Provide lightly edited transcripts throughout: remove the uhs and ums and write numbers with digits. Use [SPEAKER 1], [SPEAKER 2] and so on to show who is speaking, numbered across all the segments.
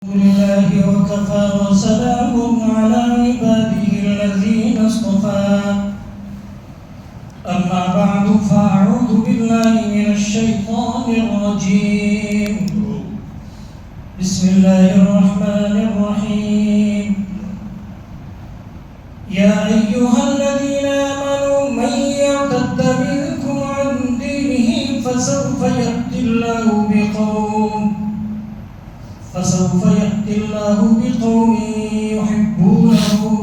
[SPEAKER 1] لله وكفى وسلام على عباده الذين اصطفى أما بعد فأعوذ بالله من الشيطان الرجيم بسم الله الرحمن الرحيم يا أيها الذين آمنوا من يرتد منكم عن دينه فسوف يأتي الله بقوم يحبونهم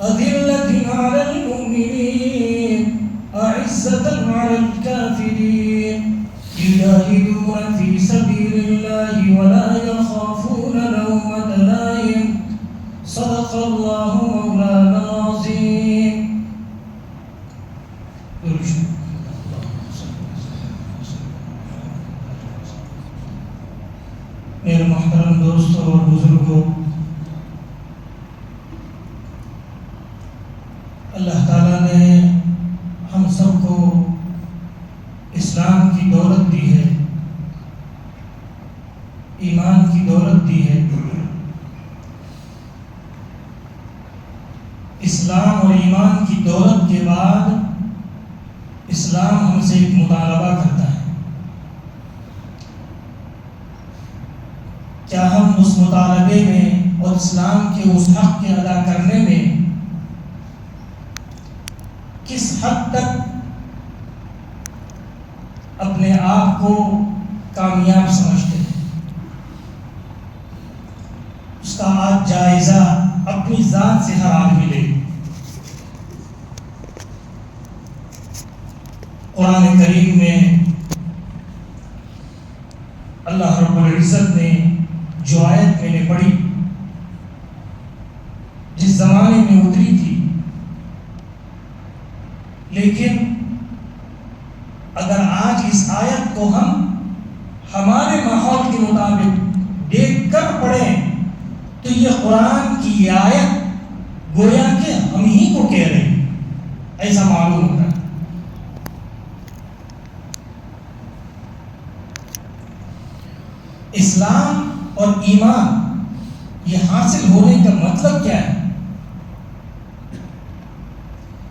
[SPEAKER 1] أذلة على المؤمنين أعزة على الكافرين يجاهدون في سبيل الله ولا يخافون لومة لائم صدق الله مولانا العظيم. میرے محترم دوستوں اور بزرگوں، اللہ تعالیٰ نے ہم سب کو اسلام کی دولت دی ہے، ایمان کی دولت دی ہے۔ اسلام اور ایمان کی دولت کے بعد اسلام ہم سے ایک مطالبہ کرتا ہے، کیا ہم اس مطالبے میں اور اسلام کے اس حق کے ادا کرنے میں کس حد تک اپنے آپ کو کامیاب سمجھتے ہیں، اس کا آج جائزہ اپنی ذات سے ہر آدمی لے۔ قرآن کریم میں اللہ رب العزت نے جو آیت میں نے پڑھی، جس زمانے میں اتری تھی، لیکن اگر آج اس آیت کو ہم ہمارے ماحول کے مطابق دیکھ کر پڑھیں تو یہ قرآن کی آیت گویا کہ ہم ہی کو کہہ رہے ہیں، ایسا معلوم ہوتا ہے۔ اسلام اور ایمان یہ حاصل ہونے کا مطلب کیا ہے؟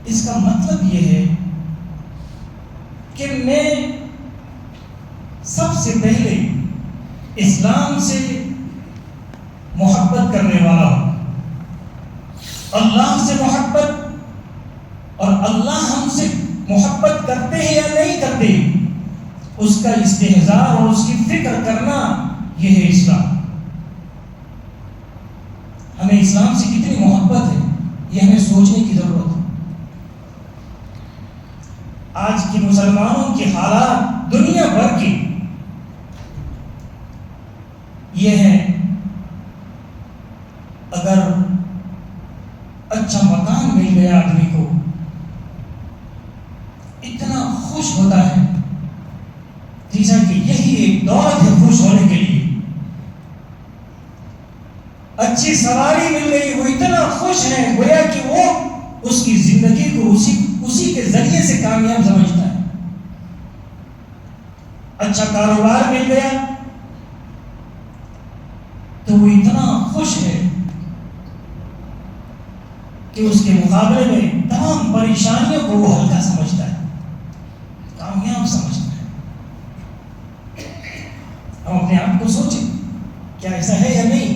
[SPEAKER 1] اس کا مطلب یہ ہے کہ میں سب سے پہلے اسلام سے محبت کرنے والا ہوں، اللہ سے محبت، اور اللہ ہم سے محبت کرتے ہیں یا نہیں کرتے اس کا استحضار اور اس کی فکر کرنا، یہ ہے اسلام۔ ہمیں اسلام سے کتنی محبت ہے یہ ہمیں سوچنے کی ضرورت ہے۔ آج کے مسلمانوں کے حالات دنیا بھر کے یہ ہیں، اگر اچھا مکان مل گیا آدمی کو اتنا خوش ہوتا ہے جیسا کہ یہی ایک دولت ہے خوش ہونے کے لیے۔ اچھی سواری مل گئی، وہ اتنا خوش ہے گویا کہ وہ اس کی زندگی کو اسی کے ذریعے سے کامیاب سمجھتا ہے۔ اچھا کاروبار مل گیا تو وہ اتنا خوش ہے کہ اس کے مقابلے میں تمام پریشانیوں کو وہ ہلکا سمجھتا ہے، کامیاب سمجھتا ہے۔ ہم اپنے آپ کو سوچیں، کیا ایسا ہے یا نہیں؟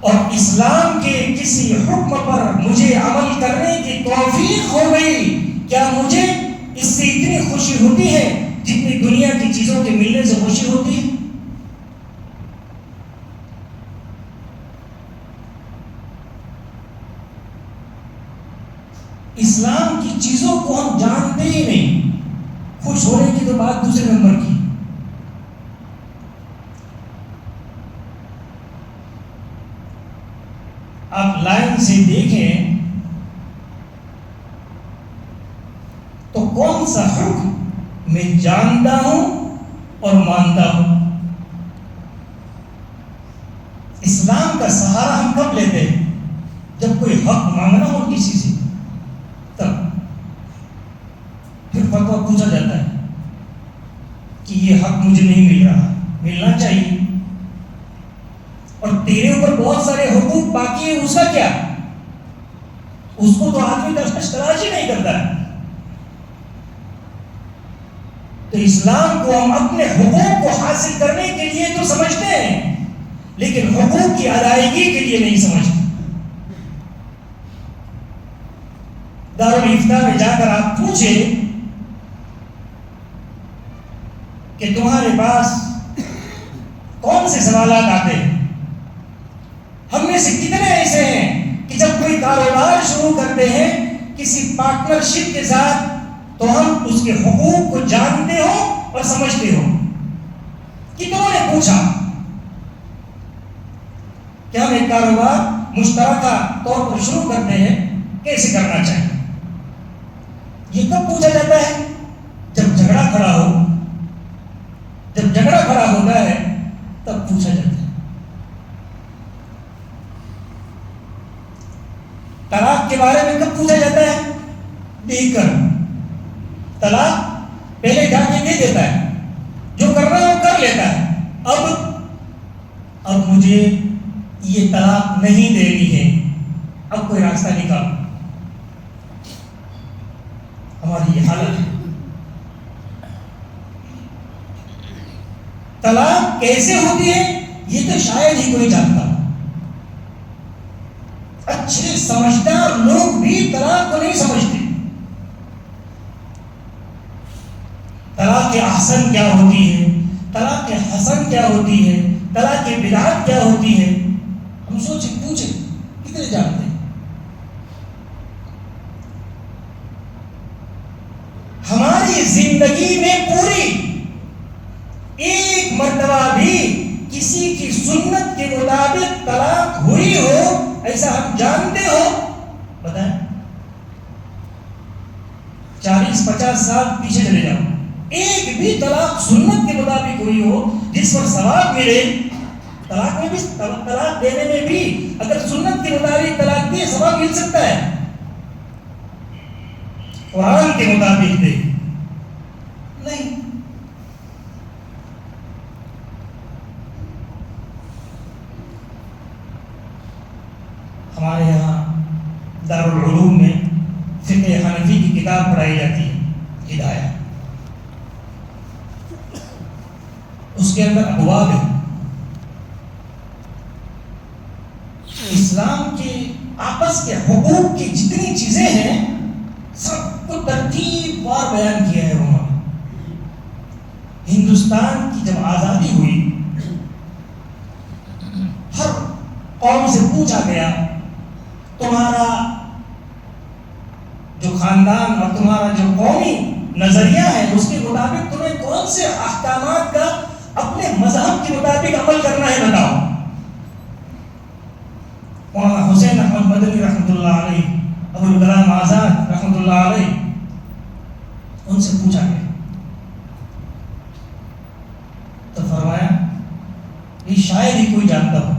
[SPEAKER 1] اور اسلام کے کسی حکم پر مجھے عمل کرنے کی توفیق ہو گئی، کیا مجھے اس سے اتنی خوشی ہوتی ہے جتنی دنیا کی چیزوں کے ملنے سے خوشی ہوتی ہے؟ اسلام کی چیزوں کو ہم جانتے ہی نہیں، خوش ہونے کی تو بات دوسرے نمبر کی۔ آپ لائن سے دیکھیں تو کون سا حکم میں جانتا ہوں اور مانتا ہوں؟ اسلام کا سہارا ہم کب لیتے ہیں؟ جب کوئی حق مانگنا ہو کسی سے، تب پھر فتویٰ پوچھا جاتا ہے یہ حق مجھے نہیں مل رہا، ملنا چاہیے، اور تیرے اوپر بہت سارے حقوق باقی ہیں، اس کا کیا؟ اس کو تو آدمی تلاش ہی نہیں کرتا ہے۔ تو اسلام کو ہم اپنے حقوق کو حاصل کرنے کے لیے تو سمجھتے ہیں، لیکن حقوق کی ادائیگی کے لیے نہیں سمجھتے۔ دارالفتاء میں جا کر آپ پوچھیں کہ تمہارے پاس کون سے سوالات آتے ہیں؟ ہم میں سے کتنے ایسے ہیں کہ جب کوئی کاروبار شروع کرتے ہیں کسی پارٹنرشپ کے ساتھ تو ہم اس کے حقوق کو جانتے ہو اور سمجھتے ہو؟ کتنوں نے پوچھا کہ ہم ایک کاروبار مشترکہ طور پر شروع کرتے ہیں، کیسے کرنا چاہیے؟ یہ کب پوچھا جاتا ہے؟ جب جھگڑا کھڑا ہو، جب جھگڑا کھڑا ہوتا ہے تب پوچھا جاتا ہے۔ طلاق کے بارے میں کب پوچھا جاتا ہے؟ دیکھ کر طلاق پہلے جا کے دے دیتا ہے، جو کرنا ہے وہ کر لیتا ہے، اب مجھے یہ طلاق نہیں دینی ہے، اب کوئی راستہ نکالو۔ ہماری یہ حالت ہے۔ طلاق کیسے ہوتی ہے یہ تو شاید ہی کوئی جانتا ہو۔ اچھے سمجھدار لوگ بھی طلاق کو نہیں سمجھتے۔ طلاق احسن کیا ہوتی ہے، طلاق حسن کیا ہوتی ہے، طلاق بدعت کیا ہوتی ہے، ہم سوچیں پوچھیں کتنے جانتے ہیں؟ ہماری زندگی میں پوری ایک مرتبہ بھی کسی کی سنت کے مطابق طلاق ہوئی ہو ایسا ہم جانتے ہو؟ بتائیں، 40-50 سال پیچھے چلے جاؤ، ایک بھی طلاق سنت کے مطابق ہوئی ہو جس پر ثواب ملے؟ طلاق میں بھی، طلاق دینے میں بھی اگر سنت کے مطابق طلاق دے ثواب مل سکتا ہے، قرآن کے مطابق دے نہیں۔ ہمارے یہاں دارالعلوم میں فقہ حنفی کی کتاب پڑھائی جاتی ہے، ہدایہ، اس کے اندر ابواب ہے۔ اسلام کے آپس کے حقوق کی جتنی چیزیں ہیں سب کو ترتیب وار بیان کیا ہے انہوں نے۔ ہندوستان کی جب آزادی ہوئی، ہر قوم سے پوچھا گیا تمہارا جو خاندان اور تمہارا جو قومی نظریہ ہے اس کے مطابق تمہیں کون سے احکامات کا اپنے مذہب کے مطابق عمل کرنا ہے، بتاؤ۔ مولانا حسین احمد مدنی رحمۃ اللہ علیہ، ابوالکلام آزاد رحمۃ اللہ علیہ، ان سے پوچھا گیا تو فرمایا یہ شاید ہی کوئی جانتا ہو،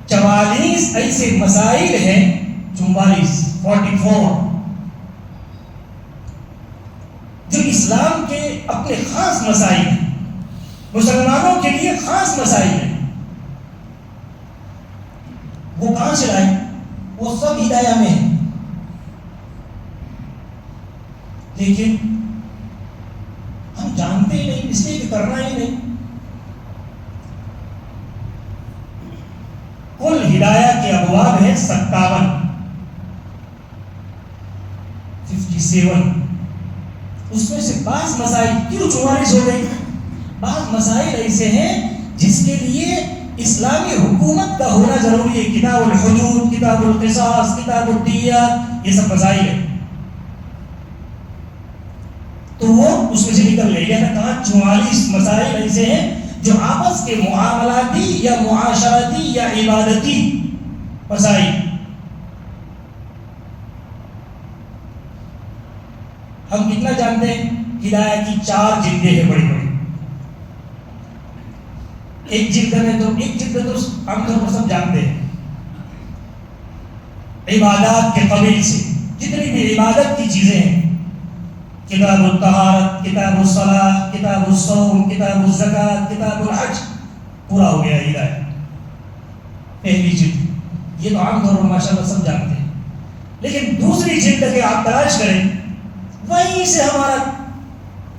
[SPEAKER 1] 44 ایسے مسائل ہیں، 44 جو اسلام کے اپنے خاص مسائل ہیں، مسلمانوں کے لیے خاص مسائل ہیں، وہ کہاں سے لائے؟ وہ سب ہدایہ میں ہیں، لیکن ہم جانتے ہی نہیں، اس لیے کہ کرنا ہی نہیں۔ کل ہدایہ کے ابواب ہیں 57، اس میں سے بعض مسائل کیوں 44 ہو گئی؟ بعض مسائل ایسے ہیں جس کے لیے اسلامی حکومت کا ہونا ضروری ہے، کتاب الحدود، کتاب القصاص، کتاب الدیات، یہ سب مسائل ہیں، تو وہ اس میں سے نکل گئی۔ یعنی کہاں 44 مسائل ایسے ہیں جو آپس کے معاملاتی یا معاشرتی یا عبادتی مسائل۔ ہم کتنا جانتے ہیں؟ ہدایہ کی 4 جلدیں ہیں بڑی بڑی، ایک جلد میں تو عام طور پر سب جانتے ہیں۔ عبادات کے قبیل سے جتنی بھی عبادت کی چیزیں ہیں، کتاب الطہارت، کتاب الصلاۃ، کتاب الصوم، کتاب الزکوٰۃ، کتاب الحج، پورا ہو گیا ہدایت، پہلی جلد۔ یہ تو عام طور پر ماشاء اللہ سب جانتے ہیں، لیکن دوسری جلد کے آپ تلاش کریں، وہیں سے ہمارا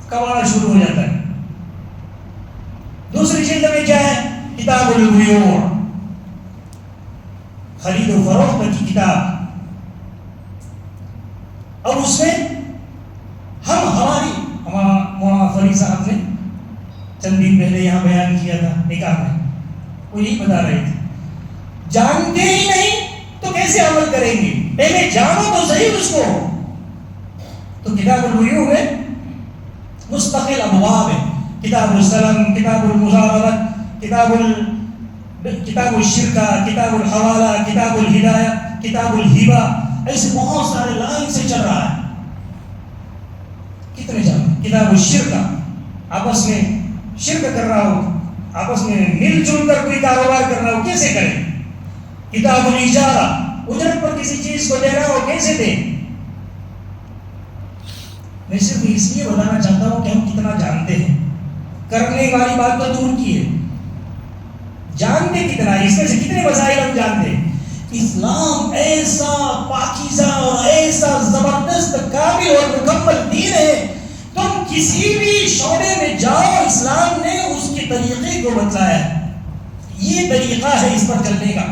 [SPEAKER 1] کمانا شروع ہو جاتا ہے۔ دوسری جلد میں کیا ہے؟ کتاب البیوع، خرید و فروخت کی کتاب۔ اب اس میں مولانا فرید صاحب نے چند دن پہلے یہاں بیان کیا تھا نکاح میں، وہ یہی بتا رہے تھے، جانتے ہی نہیں تو کیسے عمل کریں گے، پہلے جانو تو صحیح اس کو۔ تو کتاب البیوع میں مستقل ابواب ہے، کتاب السلم، کتاب المزاربت، کتاب الشرکہ، کتاب الحوالہ، کتاب الہدایہ، کتاب الہبہ، ایسے بہت سارے لائن سے چل رہا ہے۔ کتنے جانتے؟ کتاب الشرکہ، آپس میں شرک کر رہا ہو، آپس میں مل جل کر کوئی کاروبار کر رہا ہو، کیسے کریں؟ کتاب الاجارہ، اجرت پر کسی چیز کو دے رہا ہو، کیسے دیں؟ میں صرف اس لیے بتانا چاہتا ہوں کہ ہم کتنا جانتے ہیں، کرنے والی بات تو دور کی ہے، جانتے کتنا ہے، اس میں سے کتنے مسائل ہم جانتے ہیں۔ اسلام ایسا پاکیزہ اور ایسا زبردست کامل اور مکمل دین ہے، تم کسی بھی شعبے میں جاؤ، اسلام نے اس کے طریقے کو بتلایا ہے، یہ طریقہ ہے اس پر چلنے کا۔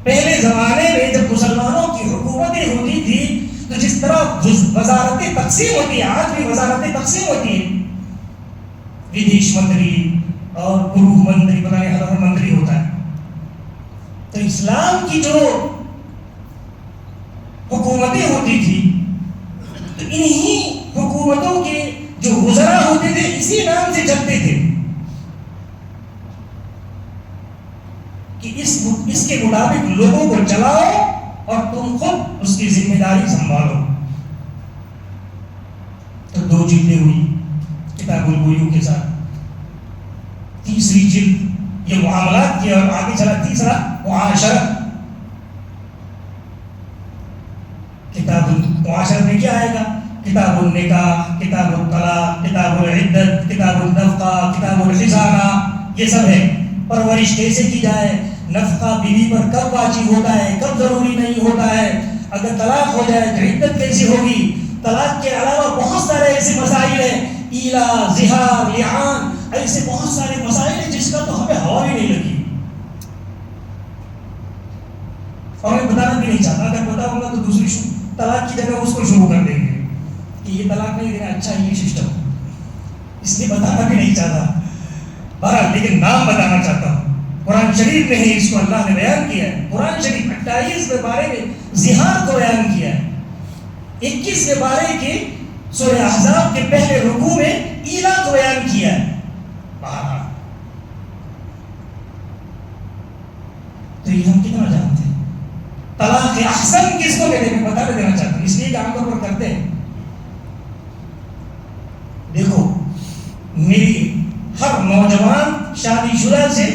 [SPEAKER 1] پہلے زمانے میں جب مسلمانوں کی حکومتیں ہوتی تھی تو جس طرح وزارتیں تقسیم ہوتی ہیں، آج بھی وزارتیں تقسیم ہوتی ہیں، ودیش منتری اور گروہ منتری، پتہ نہیں ہر منتری ہوتا ہے، تو اسلام کی جو حکومتیں ہوتی تھی تو انہی حکومتوں کے جو وزراء ہوتے تھے اسی نام سے چلتے تھے کہ اس کے مطابق لوگوں کو چلاؤ اور تم خود اس کی ذمہ داری سنبھالو۔ تو 2 جلدیں ہوئی کتاب البیوع کے ساتھ، تیسری جلد یہ معاملات کی، اور آگے چلا تیسرا معاشرت۔ کتاب المعاشرت میں کیا آئے گا؟ کتاب النکاح، کتاب الطلاق، کتاب العدت، کتاب النفقہ، کتاب الخزانہ، یہ سب ہے۔ پرورش کیسے کی جائے، نفقہ بیوی پر کب واجب ہوتا ہے، کب ضروری نہیں ہوتا ہے، اگر طلاق ہو جائے تو عدت کیسی ہوگی۔ طلاق کے علاوہ بہت سارے ایسے مسائل ہیں، ایلا، زہار، لعان، ایسے بہت سارے مسائل ہیں جس کا تو ہمیں ہوا بھی نہیں لگی، اور میں بتانا بھی نہیں چاہتا، اگر بتاؤں گا تو دوسری طلاق کی جگہ اس کو شروع کر دیں گے کہ یہ طلاق نہیں دینا، اچھا یہ سسٹم، اس لیے بتانا بھی نہیں چاہتا، بہرحال لیکن نام بتانا چاہتا ہوں۔ قرآن شریف میں ہی اس کو اللہ نے بیان کیا ہے، قرآن شریف 28 کے بارے میں زہار کو بیان کیا ہے، 21 کے بارے کے سورہ احزاب کے پہلے رکوع میں ایلا کو بیان کیا ہے۔ بہرحال تو یہ ہم کتنا جانتے ہیں؟ طلاق احسن کس کو کہتے ہیں میں بتا دینا چاہتا ہوں، اس لیے کہ عام طور پر کرتے ہیں۔ دیکھو میری ہر نوجوان شادی شدہ سے،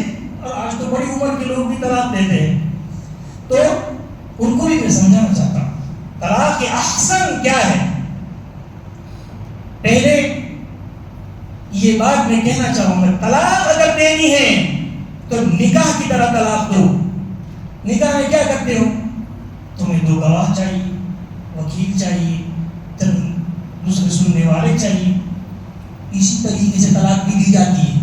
[SPEAKER 1] اور آج تو بڑی عمر کے لوگ بھی طلاق دیتے ہیں، تو ان کو بھی میں سمجھانا چاہتا ہوں طلاق احسن کیا ہے۔ پہلے یہ بات میں کہنا چاہوں گا، طلاق اگر دینی ہے تو نکاح کی طرح طلاق دو۔ نکاح میں کیا کرتے ہو؟ تمہیں 2 گواہ چاہیے، وکیل چاہیے، دوسرے سننے والے چاہیے، اسی طریقے سے طلاق بھی دی جاتی ہے۔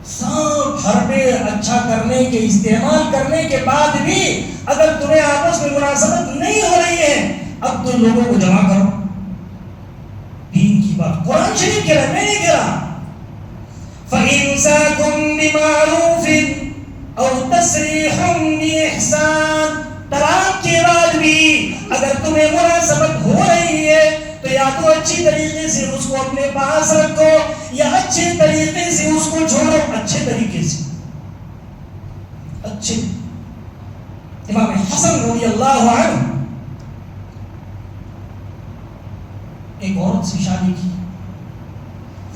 [SPEAKER 1] سب حربے اچھا کرنے کے، استعمال کرنے کے بعد بھی اگر تمہیں آپس میں مناسبت نہیں ہو رہی ہے، اب تم لوگوں کو جمع کرو۔ دین کی بات قرآن شریف کہہ رہا، میں نہیں کہہ رہا۔ فَإِمْسَاكٌ بِمَعْرُوفٍ أَوْ تَسْرِيحٌ بِإِحْسَانٍ، طلاق کے بعد بھی اگر تمہیں مناسبت ہو رہی ہے تو یا تو اچھی طریقے سے اس کو اپنے پاس رکھو یا اچھے طریقے سے اس کو چھوڑو، اچھے طریقے سے، اچھے۔ امام حسن رضی اللہ عنہ ایک عورت سے شادی کی،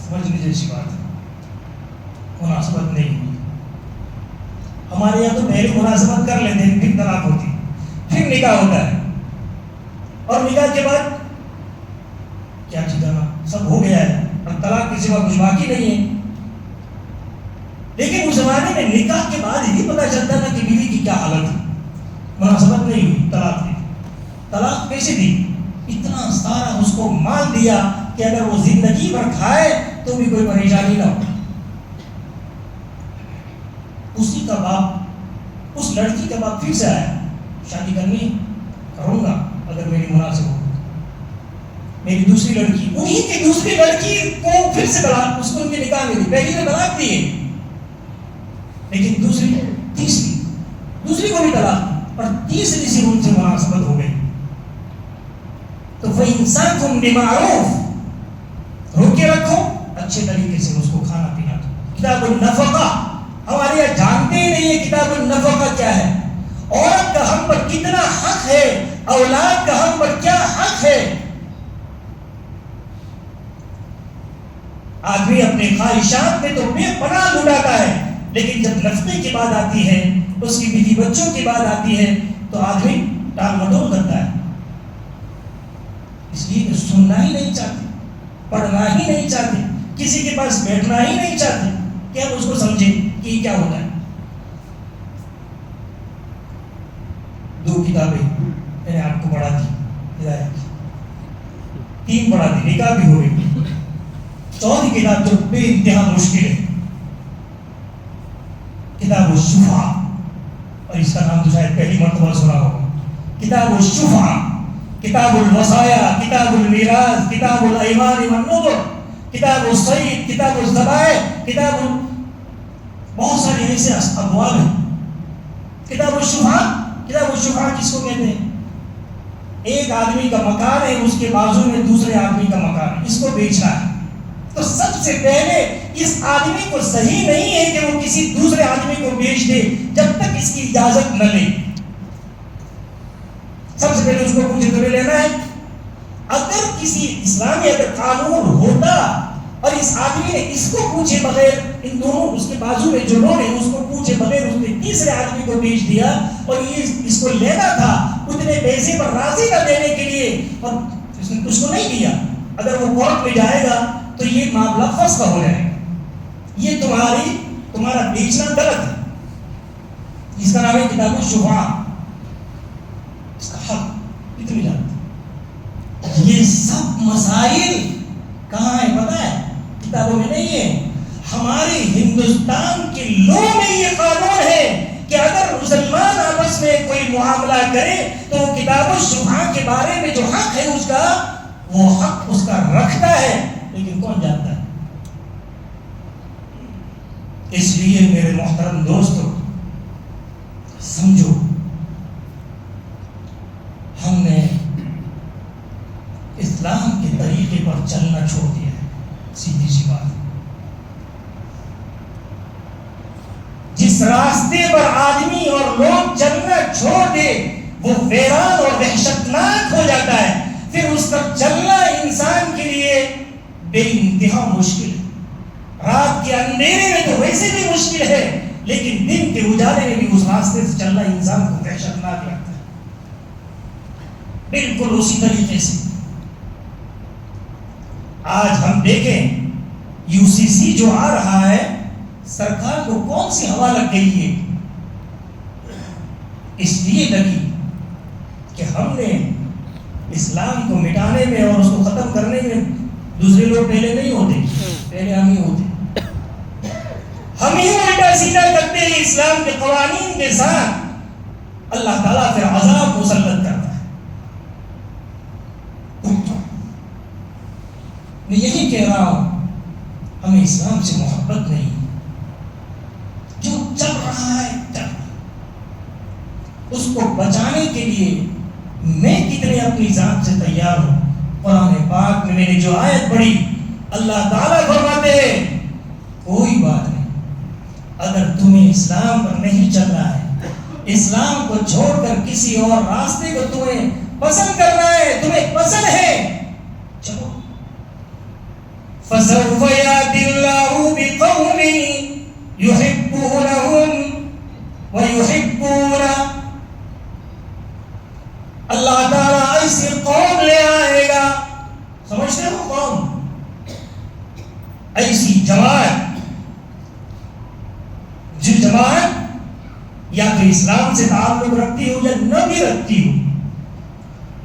[SPEAKER 1] سمجھنے جیسی بات ہے، مناسبت نہیں ہوئی۔ ہمارے یہاں تو پہلے مناسبت کر لیتے ہیں، پھر طلاق ہوتی، پھر نکاح ہوتا ہے، اور نکاح کے بعد کیا ٹھکانا، سب ہو گیا ہے، اور طلاق کے سوا کچھ باقی نہیں ہے۔ لیکن اس زمانے میں نکاح کے بعد ہی پتہ چلتا تھا کہ بیوی کی کیا حالت ہے، مناسبت نہیں ہوئی، طلاق دی۔ طلاق کیسے دی؟ اتنا سارا اس کو مال دیا کہ اگر وہ زندگی بھر کھائے تو بھی کوئی پریشانی نہ ہو۔ اسی کا باپ، اس لڑکی کا باپ پھر سے آیا، شادی کرنی کروں گا اگر میری مناسب ہو، میری دوسری لڑکی، انہی کی دوسری لڑکی کو پھر سے طلاق، اس کو ان کے نکاح میں دی، پہلی نے طلاق دی ہے لیکن دوسری کو بھی طلاق، اور تیسری سے ان سے مناسبت ہو گئی۔ تو فَإِمْسَاكُمْ بِمَعْرُوفٍ، روکے رکھو اچھے طریقے سے، اس کو کھانا پینا دو۔ کتاب النفقہ ہمارے یہاں جانتے ہی نہیں ہے کتاب النفقہ کیا ہے، عورت کا ہم پر کتنا حق ہے، اولاد کا ہم پر کیا حق ہے۔ آدمی اپنے خواہشات میں تو بے پناہ لٹاتا ہے، لیکن جب نفقے کی بات آتی ہے، اس کی بیوی بچوں کی بات آتی ہے، تو آدمی ٹال مٹول کرتا ہے، اس لیے کہ سننا ہی نہیں چاہتے، پڑھنا ہی نہیں چاہتے، کسی کے پاس بیٹھنا ہی نہیں چاہتے کہ ہم اس کو سمجھیں کہ یہ کیا ہوتا ہے۔ دو کتابیں میں نے آپ کو پڑھا دی ہدایت کی، 3 پڑھا دی، نکاح بھی ہو گئی، 4 کتاب جو بے انتہا مشکل ہے، کتاب الشفع، اور اس کا نام تو شاید پہلی مرتبہ سنا ہوگا، کتاب الشفع، کتاب الوصایا، کتاب المیراث، کتاب الایمان والنذر، کتاب الصید، کتاب الذبائح، بہت سارے ایسے ابواب ہیں۔ کتاب الشفع کس کو کہتے ہیں؟ ایک آدمی کا مکان ہے، اس کے بازو میں دوسرے آدمی کا مکان ہے، اس کو بیچنا ہے، تو سب سے پہلے اس آدمی کو صحیح نہیں ہے کہ وہ کسی دوسرے آدمی کو بیچ دے جب تک اس کی اجازت نہ لے۔ سب سے پہلے اس کو پوچھے تمہیں لینا ہے؟ اگر کسی اسلامی اگر قانون ہوتا اور اس آدمی نے اس کو پوچھے بغیر، ان دونوں اس کے بازو میں جو لوگ ہیں اس کو پوچھے بغیر اس نے تیسرے آدمی کو بیچ دیا، اور یہ اس کو لینا تھا اتنے پیسے پر راضی نہ دینے کے لیے، اور اس نے اس کو نہیں دیا، اگر وہ کورٹ میں جائے گا تو یہ معاملہ فسخ ہو جائے گا، یہ تمہارا بیچنا غلط ہے۔ اس کا نام ہے کتاب الشفع، اس کا حق اتنی جانتے۔ یہ سب مسائل کہاں ہے پتہ ہے؟ کتابوں میں نہیں ہے، ہمارے ہندوستان کے لو میں یہ قانون ہے کہ اگر مسلمان آپس میں کوئی معاملہ کرے تو وہ کتاب الشفع کے بارے میں جو حق ہے اس کا، وہ حق اس کا رکھتا ہے، لیکن کون جانتا ہے؟ اس لیے میرے محترم دوستو سمجھو، ہم نے اسلام کے طریقے پر چلنا چھوڑ دیا ہے، سیدھی سی بات۔ جس راستے پر آدمی اور لوگ چلنا چھوڑ دے وہ ویران اور وحشتناک ہو جاتا ہے، پھر اس پر چلنا انسان کے لیے بے انتہا مشکل ہے۔ رات کے اندھیرے میں تو ویسے بھی مشکل ہے، لیکن دن کے اجالے میں بھی اس راستے سے چلنا انسان کو وحشتناک لگتا ہے۔ بالکل اسی طریقے سے آج ہم دیکھیں UCC جو آ رہا ہے، سرکار کو کون سی ہوا لگ گئی ہے؟ اس لیے لگی کہ ہم نے اسلام کو مٹانے میں اور اس کو ختم کرنے میں، دوسرے لوگ پہلے نہیں ہوتے، پہلے ہم ہی ہوتے، ہم ہی الٹا سیدھا کرتے ہیں اسلام کے قوانین کے ساتھ، اللہ تعالیٰ پھر عذاب مسلط کرتا ہے۔ میں یہی کہہ رہا ہوں، ہمیں اسلام سے محبت نہیں، جو چل رہا ہے چل رہا، اس کو بچانے کے لیے میں کتنے اپنی ذات سے تیار ہوں۔ قرآن پاک میں نے جو آیت پڑھی، اللہ تعالیٰ فرماتے ہیں کوئی بات نہیں، اگر تمہیں اسلام پر نہیں چلنا ہے، اسلام کو چھوڑ کر کسی اور راستے کو تمہیں پسند کرنا ہے، تمہیں پسند ہے، چلو۔ فَسَوْفَ يَأْتِي اللَّهُ بِقَوْمٍ يُحِبُّونَهُمْ وَيُحِبُّونَهُ، اللہ تعالیٰ ایسے قوم سمجھتے ہو کون؟ ایسی جماعت جو جماعت یا تو اسلام سے تعلق رکھتی ہو یا نہ بھی رکھتی ہو،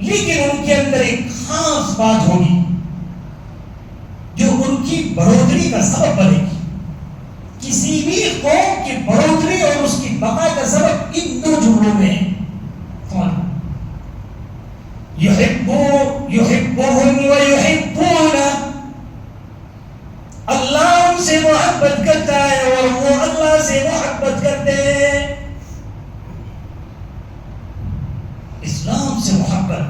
[SPEAKER 1] لیکن ان کے اندر ایک خاص بات ہوگی جو ان کی بڑھوتری کا سبب بنے گی. کسی بھی قوم کی بڑھوتری اور اس کی بقا کا سبب ان دو جملوں میں ہے. یحبهم ویحبون، اللہ ان سے محبت کرتا ہے اور وہ اللہ سے محبت کرتے ہیں. اسلام سے محبت،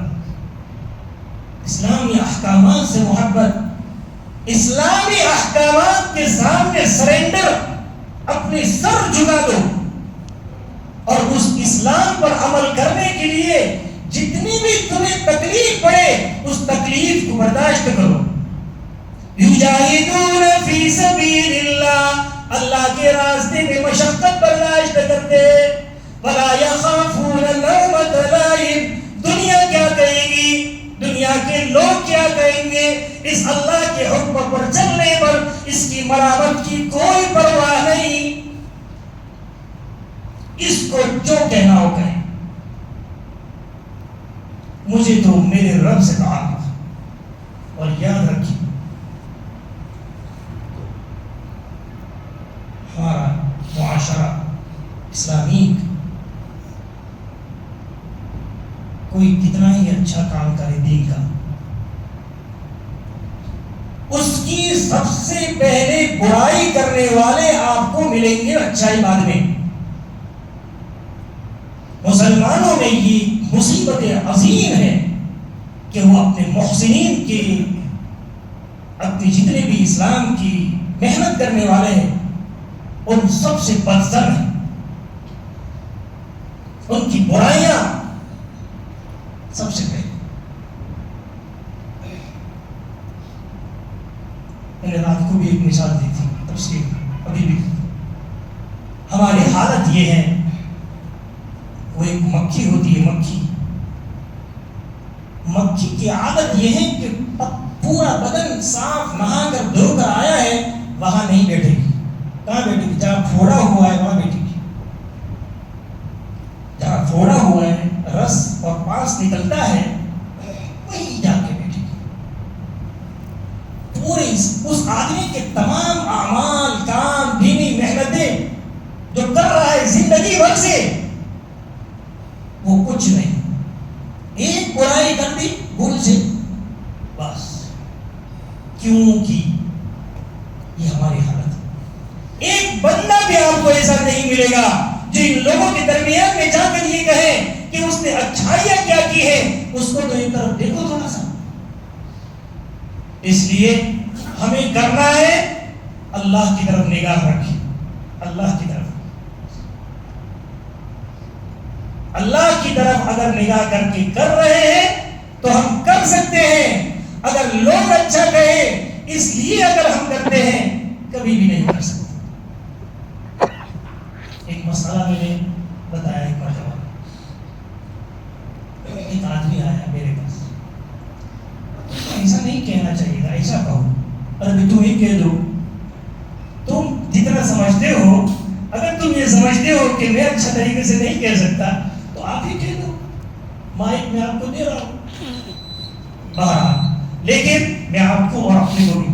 [SPEAKER 1] اسلامی احکامات سے محبت، اسلامی احکامات کے سامنے سرنڈر، اپنی سر جھکا دو اور اس اسلام پر عمل کرنے کے لیے جتنی بھی تمہیں تکلیف پڑے اس تکلیف کو برداشت کرو. یجاہدون فی سبیل اللہ، اللہ کے راستے میں مشقت برداشت کرتے. ولا یخافون لومۃ لائم، دنیا کیا کہے گی، دنیا کے لوگ کیا کہیں گے، اس اللہ کے حکم پر چلنے پر اس کی ملامت کی کوئی پرواہ نہیں. اس کو جو کہنا ہو کہیں، مجھے تو میرے رب سے تعلق ہے. اور یاد رکھیے ہمارا معاشرہ اسلامی کوئی کتنا ہی اچھا کام کرے دین کا، اس کی سب سے پہلے برائی کرنے والے آپ کو ملیں گے اچھائی بعد میں. مسلمانوں میں یہ مصیبت عظیم ہے کہ وہ اپنے محسنین کے، اپنے جتنے بھی اسلام کی محنت کرنے والے ہیں ان سب سے بدتر ہیں. ان کی برائیاں سب سے پہلے. میں نے رات کو بھی ایک مثال دی تھی، تفصیل ابھی بھی. ہماری حالت یہ ہے، وہ ایک مکھی ہوتی ہے، مکھی کی عادت یہ ہے کہ پورا بدن صاف نہا کر دھو کر آیا ہے وہاں نہیں بیٹھے گی. کہاں بیٹھے گی؟ جہاں پھوڑا ہوا ہے وہاں بیٹھے گی. جہاں پھوڑا ہوا ہے، رس اور پاس نکلتا ہے، وہیں جا کے بیٹھے گی. پورے اس آدمی کے تمام اعمال، کام، دینی محنتیں جو کر رہا ہے زندگی بھر سے، وہ کچھ نہیں. ایک برائی کر دی بھول سے، بس. کیوں کی یہ ہماری حالت ہے. ایک بندہ بھی آپ کو ایسا نہیں ملے گا جو ان لوگوں کے درمیان میں جا کر یہ کہے کہ اس نے اچھائیاں کیا کی ہے. اس کو تو ایک طرف دیکھو تھوڑا سا. اس لیے ہمیں کرنا ہے اللہ کی طرف نگاہ رکھیں، اللہ کی طرف، اللہ کی طرف اگر نگاہ کر کے کر رہے ہیں تو ہم کر سکتے ہیں. اگر لوگ اچھا کہیں اس لیے اگر ہم کرتے ہیں کبھی بھی نہیں کر سکتے. ایک مسئلہ میں نے بتایا ایک مرتبہ، ایک آدمی آیا میرے پاس. ایسا نہیں کہنا چاہیے تھا، ایسا کہو، ارے تم ہی کہہ دو. تم جتنا سمجھتے ہو، اگر تم یہ سمجھتے ہو کہ میں اچھا طریقے سے نہیں کہہ سکتا تو آپ ہی کہہ دو، مائک میں آپ کو دے رہا ہوں. بہرحال لیکن میں آپ کو اور اپنے کو بھی،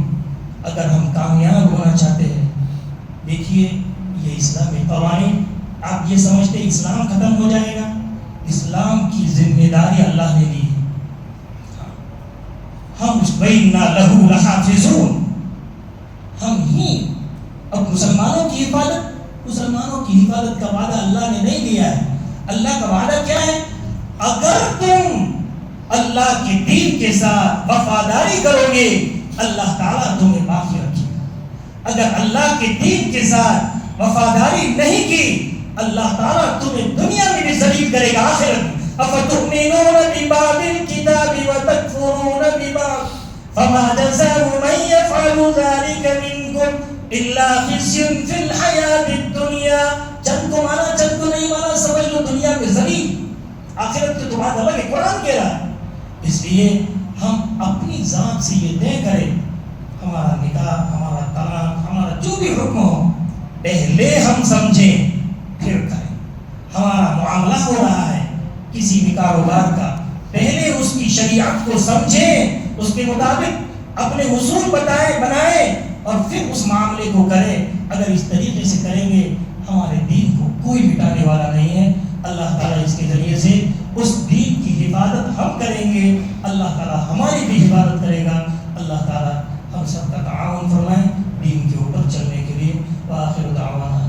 [SPEAKER 1] اگر ہم کامیاب ہونا چاہتے ہیں، دیکھیے یہ اسلامی قوانین، آپ یہ سمجھتے اسلام ختم ہو جائے گا؟ اسلام کی ذمہ داری اللہ نے دی ہے. ہم وَإِنَّا لَهُ لَحَافِظُونَ، ہم ہی اب مسلمانوں کی حفاظت کا وعدہ اللہ نے نہیں دیا ہے. اللہ کا وعدہ کیا ہے؟ اگر تم اللہ کے دین کے ساتھ وفاداری کرو گے اللہ تعالیٰ تمہیں باقی رکھے گا. اگر اللہ کے دین کے ساتھ وفاداری نہیں کی اللہ تعالیٰ تمہیں دنیا میں بھی ذلیل کرے گا آخرت میں. أفتؤمنون ببعض الكتاب وتكفرون ببعض فما جزاء من يفعل ذلك منكم إلا خزي في الحياة الدنيا. چند کو مانا چند کو نہیں مانا سمجھ لو دنیا میں ذلیل، آخرت تو تمہارا الگ ہے. قرآن کہہ رہا ہے. اس لیے ہم اپنی ذات سے یہ طے کرے ہمارا نکاح، ہمارا طلاق، ہمارا جو بھی حکم ہو پہلے ہم سمجھیں پھر کریں. ہمارا معاملہ ہو رہا ہے کسی بھی کاروبار کا، پہلے اس کی شریعت کو سمجھیں، اس کے مطابق اپنے اصول بنائیں اور پھر اس معاملے کو کریں. اگر اس طریقے سے کریں گے ہمارے دین کو کوئی مٹانے والا نہیں ہے. اللہ تعالیٰ اس کے ذریعے سے اس دین کی حفاظت ہم کریں گے، اللہ تعالیٰ ہماری بھی حفاظت کرے گا. اللہ تعالیٰ ہم سب کا تعاون فرمائے دین کے اوپر چلنے کے لیے. وآخر دعوانا